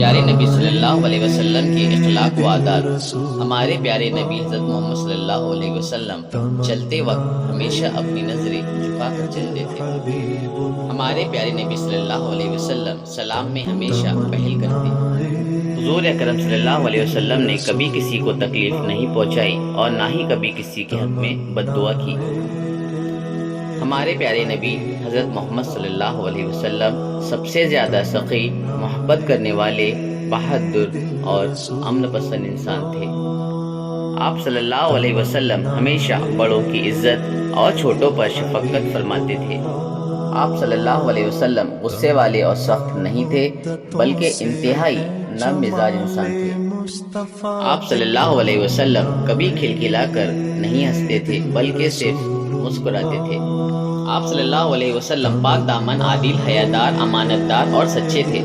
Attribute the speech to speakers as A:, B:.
A: प्यारे नबी सल्लल्लाहु अलैहि वसल्लम के इखलाक व आदात। हमारे प्यारे नबी हज़रत मोहम्मद सल्लल्लाहु अलैहि वसल्लम चलते वक्त हमेशा अपनी नज़रें झुकाकर चलते थे। हमारे प्यारे नबी सल्लल्लाहु अलैहि वसल्लम सलाम में हमेशा पहल करते। हुज़ूर अकरम सल्लल्लाहु अलैहि वसल्लम ने कभी किसी को तकलीफ नहीं पहुंचाई और ना ही कभी किसी के हक में बद्दुआ की। हमारे प्यारे नबी हज़रत मोहम्मद सल्लल्लाहु अलैहि वसल्लम सबसे ज़्यादा सख़ी, मोहब्बत करने वाले, बहादुर और अमन पसंद इंसान थे। आप सल्लल्लाहु अलैहि वसल्लम हमेशा बड़ों की इज़्ज़त और छोटों पर शफ़क़त फरमाते थे। आप सल्लल्लाहु अलैहि वसल्लम गुस्से वाले और सख्त नहीं थे, बल्कि इंतहाई नर्म मिजाज इंसान थे। आप सल्लल्लाहु अलैहि वसल्लम कभी खिलखिलाकर नहीं हंसते थे, बल्कि सिर्फ मुस्कुराते थे। आप सल्लल्लाहु अलैहि वसल्लम पाक दामन, आदिल, हयादार, अमानतदार और सच्चे थे।